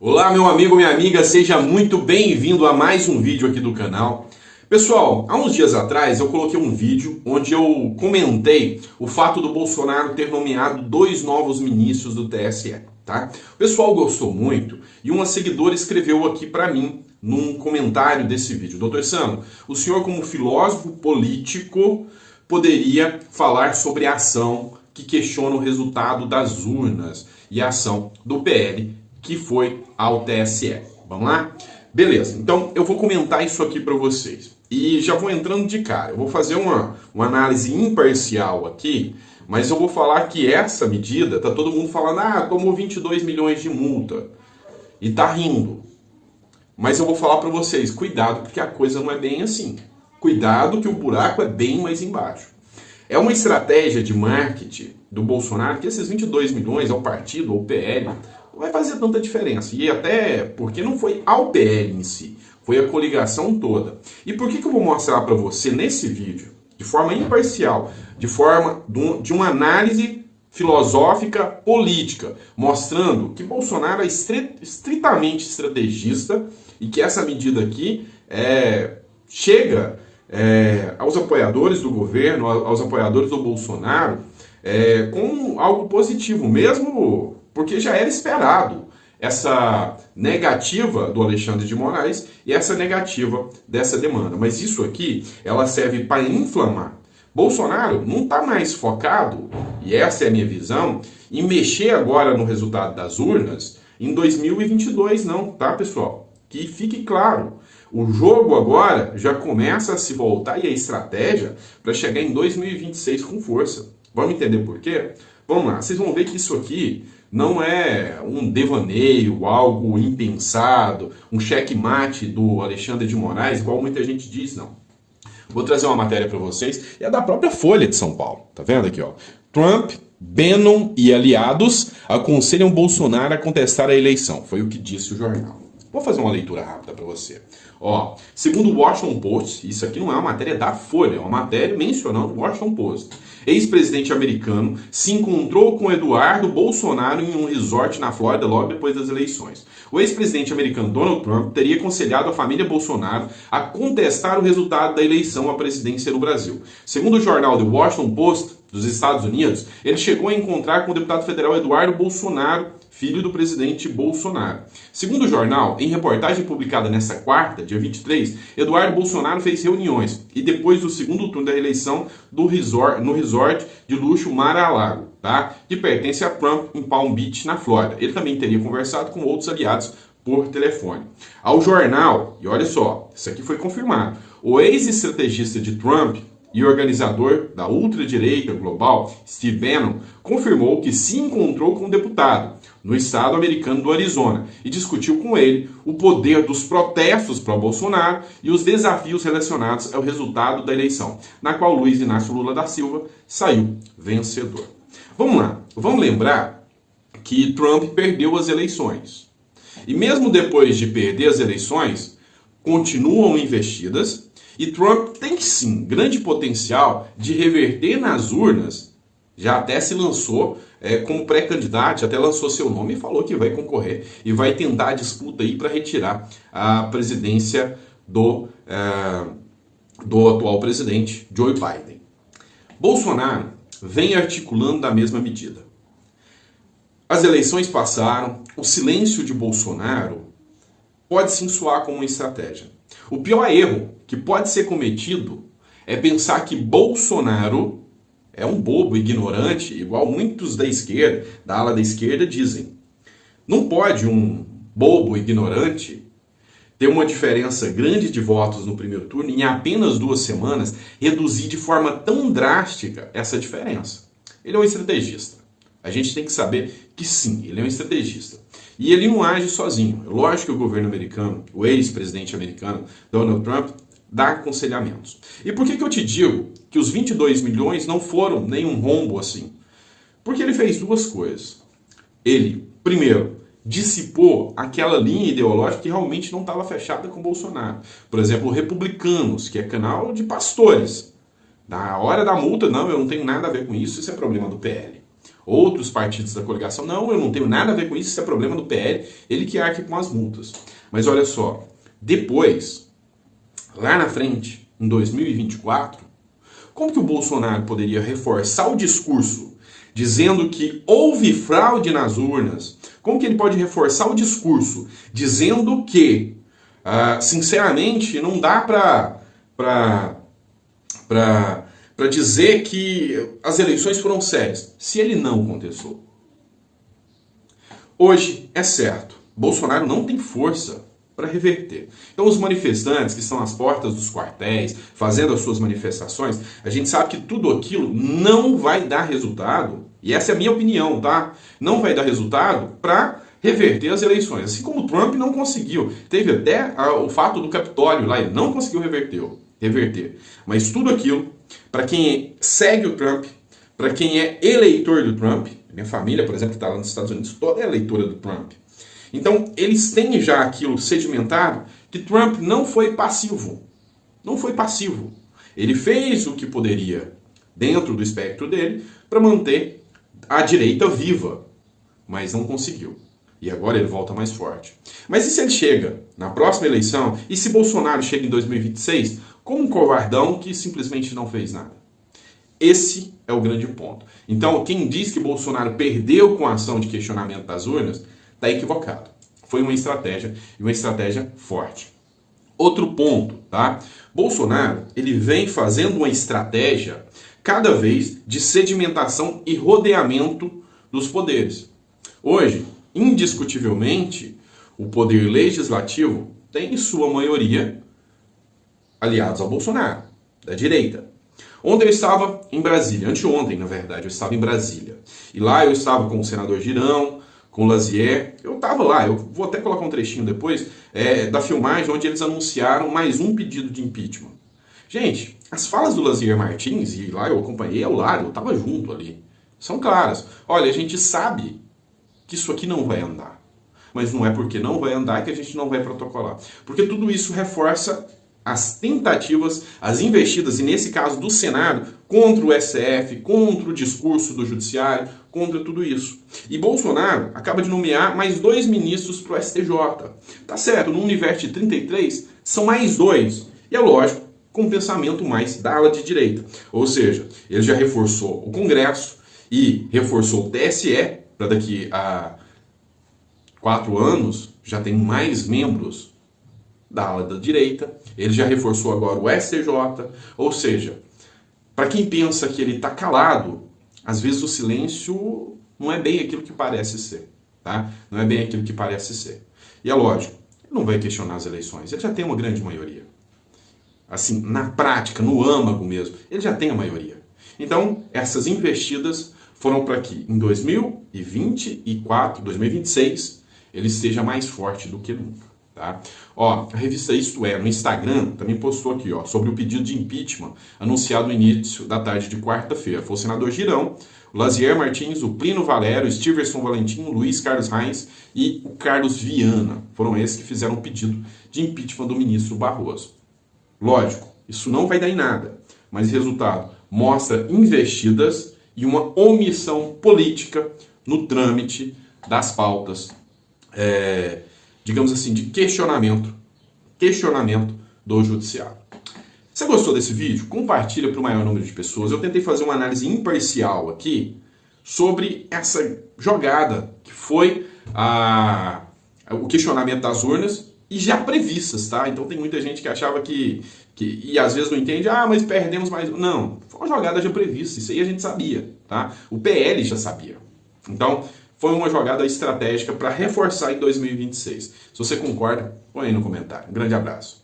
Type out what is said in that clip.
Olá, meu amigo, minha amiga, seja muito bem-vindo a mais um vídeo aqui do canal. Pessoal, há uns dias atrás eu coloquei um vídeo onde eu comentei o fato do Bolsonaro ter nomeado 2 novos ministros do TSE, tá? O pessoal gostou muito e uma seguidora escreveu aqui para mim num comentário desse vídeo: Dr. Sandro, o senhor como filósofo político poderia falar sobre a ação que questiona o resultado das urnas e a ação do PL que foi ao TSE. Vamos lá? Beleza, então eu vou comentar isso aqui para vocês. E já vou entrando de cara. Eu vou fazer uma análise imparcial aqui, mas eu vou falar que essa medida, tá todo mundo falando, tomou 22 milhões de multa. E tá rindo. Mas eu vou falar para vocês, cuidado, porque a coisa não é bem assim. Cuidado que o buraco é bem mais embaixo. É uma estratégia de marketing do Bolsonaro que esses 22 milhões ao partido, ao PL, não vai fazer tanta diferença. E até porque não foi ao PL em si, foi a coligação toda. E por que eu vou mostrar para você nesse vídeo, de forma imparcial, de uma análise filosófica política, mostrando que Bolsonaro é estritamente estrategista e que essa medida aqui chega aos apoiadores do governo, aos apoiadores do Bolsonaro, com algo positivo, mesmo porque já era esperado essa negativa do Alexandre de Moraes e essa negativa dessa demanda. Mas isso aqui, ela serve para inflamar. Bolsonaro não está mais focado, e essa é a minha visão, em mexer agora no resultado das urnas em 2022 não, tá, pessoal? Que fique claro. O jogo agora já começa a se voltar e a estratégia para chegar em 2026 com força. Vamos entender por quê? Vamos lá, vocês vão ver que isso aqui não é um devaneio, algo impensado, um checkmate do Alexandre de Moraes, igual muita gente diz, não. Vou trazer uma matéria para vocês, é da própria Folha de São Paulo, tá vendo aqui, ó? Trump, Bannon e aliados aconselham Bolsonaro a contestar a eleição, foi o que disse o jornal. Vou fazer uma leitura rápida para você. Ó, segundo o Washington Post, isso aqui não é uma matéria da Folha, é uma matéria mencionando o Washington Post. Ex-presidente americano se encontrou com Eduardo Bolsonaro em um resort na Flórida logo depois das eleições. O ex-presidente americano Donald Trump teria aconselhado a família Bolsonaro a contestar o resultado da eleição à presidência do Brasil. Segundo o jornal The Washington Post dos Estados Unidos, ele chegou a encontrar com o deputado federal Eduardo Bolsonaro, filho do presidente Bolsonaro. Segundo o jornal, em reportagem publicada nesta quarta, dia 23, Eduardo Bolsonaro fez reuniões e depois do segundo turno da eleição no resort de luxo Mar-a-Lago, tá? Que pertence a Trump em Palm Beach, na Flórida. Ele também teria conversado com outros aliados por telefone. Ao jornal, e olha só, isso aqui foi confirmado, o ex-estrategista de Trump e organizador da ultradireita global, Steve Bannon, confirmou que se encontrou com um deputado no estado americano do Arizona e discutiu com ele o poder dos protestos pró-Bolsonaro e os desafios relacionados ao resultado da eleição, na qual Luiz Inácio Lula da Silva saiu vencedor. Vamos lá, vamos lembrar que Trump perdeu as eleições. E mesmo depois de perder as eleições, continuam investidas. E Trump tem sim grande potencial de reverter nas urnas, já até se lançou como pré-candidato, até lançou seu nome e falou que vai concorrer e vai tentar a disputa aí para retirar a presidência do atual presidente, Joe Biden. Bolsonaro vem articulando da mesma medida. As eleições passaram, o silêncio de Bolsonaro pode sim soar como uma estratégia. O pior erro que pode ser cometido é pensar que Bolsonaro é um bobo, ignorante, igual muitos da esquerda, da ala da esquerda, dizem. Não pode um bobo, ignorante, ter uma diferença grande de votos no primeiro turno e em apenas 2 semanas reduzir de forma tão drástica essa diferença. Ele é um estrategista. A gente tem que saber que sim, ele é um estrategista. E ele não age sozinho. Lógico que o governo americano, o ex-presidente americano, Donald Trump, dá aconselhamentos. E por que eu te digo que os 22 milhões não foram nenhum rombo assim? Porque ele fez 2 coisas. Ele, primeiro, dissipou aquela linha ideológica que realmente não estava fechada com Bolsonaro. Por exemplo, Republicanos, que é canal de pastores. Na hora da multa, não, eu não tenho nada a ver com isso, isso é problema do PL. Outros partidos da coligação, não, eu não tenho nada a ver com isso é problema do PL, ele que arque com as multas. Mas olha só, depois, lá na frente, em 2024, como que o Bolsonaro poderia reforçar o discurso dizendo que houve fraude nas urnas? Como que ele pode reforçar o discurso dizendo que, sinceramente, não dá para dizer que as eleições foram sérias, se ele não contestou? Hoje, é certo, Bolsonaro não tem força para reverter. Então os manifestantes que estão às portas dos quartéis, fazendo as suas manifestações, a gente sabe que tudo aquilo não vai dar resultado, e essa é a minha opinião, tá? Não vai dar resultado para reverter as eleições. Assim como o Trump não conseguiu. Teve até o fato do Capitólio lá, ele não conseguiu reverter. Mas tudo aquilo, para quem segue o Trump, para quem é eleitor do Trump, minha família, por exemplo, que está lá nos Estados Unidos, toda é eleitora do Trump. Então, eles têm já aquilo sedimentado que Trump não foi passivo. Não foi passivo. Ele fez o que poderia, dentro do espectro dele, para manter a direita viva, mas não conseguiu. E agora ele volta mais forte. Mas e se ele chega na próxima eleição, e se Bolsonaro chega em 2026 como um covardão que simplesmente não fez nada? Esse é o grande ponto. Então, quem diz que Bolsonaro perdeu com a ação de questionamento das urnas, está equivocado. Foi uma estratégia, e uma estratégia forte. Outro ponto, tá? Bolsonaro, ele vem fazendo uma estratégia cada vez de sedimentação e rodeamento dos poderes. Hoje, indiscutivelmente, o poder legislativo tem em sua maioria aliados ao Bolsonaro, da direita. Ontem eu estava em Brasília, anteontem, na verdade, eu estava em Brasília. E lá eu estava com o senador Girão, com o Lazier, eu estava lá, eu vou até colocar um trechinho depois, da filmagem onde eles anunciaram mais um pedido de impeachment. Gente, as falas do Lazier Martins, e lá eu acompanhei ao lado, eu estava junto ali, são claras. Olha, a gente sabe que isso aqui não vai andar, mas não é porque não vai andar que a gente não vai protocolar. Porque tudo isso reforça as tentativas, as investidas, e nesse caso do Senado, contra o STF, contra o discurso do Judiciário, contra tudo isso. E Bolsonaro acaba de nomear mais 2 ministros para o STJ. Tá certo, no universo de 33, são mais 2. E é lógico, com um pensamento mais da ala de direita. Ou seja, ele já reforçou o Congresso e reforçou o TSE, para daqui a 4 anos já tem mais membros da ala da direita. Ele já reforçou agora o STJ, ou seja, para quem pensa que ele está calado, às vezes o silêncio não é bem aquilo que parece ser, tá? Não é bem aquilo que parece ser. E é lógico, ele não vai questionar as eleições, ele já tem uma grande maioria. Assim, na prática, no âmago mesmo, ele já tem a maioria. Então, essas investidas foram para que em 2024, 2026, ele esteja mais forte do que nunca. Tá? Ó, a revista Isto É, no Instagram, também postou aqui, ó, sobre o pedido de impeachment anunciado no início da tarde de quarta-feira. Foi o senador Girão, o Lazier Martins, o Plínio Valério, o Stiverson Valentim, o Luiz Carlos Reins e o Carlos Viana. Foram esses que fizeram o pedido de impeachment do ministro Barroso. Lógico, isso não vai dar em nada, mas resultado mostra investidas e uma omissão política no trâmite das pautas, digamos assim, de questionamento do judiciário. Você gostou desse vídeo? Compartilha para o maior número de pessoas. Eu tentei fazer uma análise imparcial aqui sobre essa jogada que foi o questionamento das urnas e já previstas, tá? Então tem muita gente que achava que e às vezes não entende, mas perdemos mais. Não, foi uma jogada já prevista, isso aí a gente sabia, tá? O PL já sabia. Então, foi uma jogada estratégica para reforçar em 2026. Se você concorda, põe aí no comentário. Um grande abraço.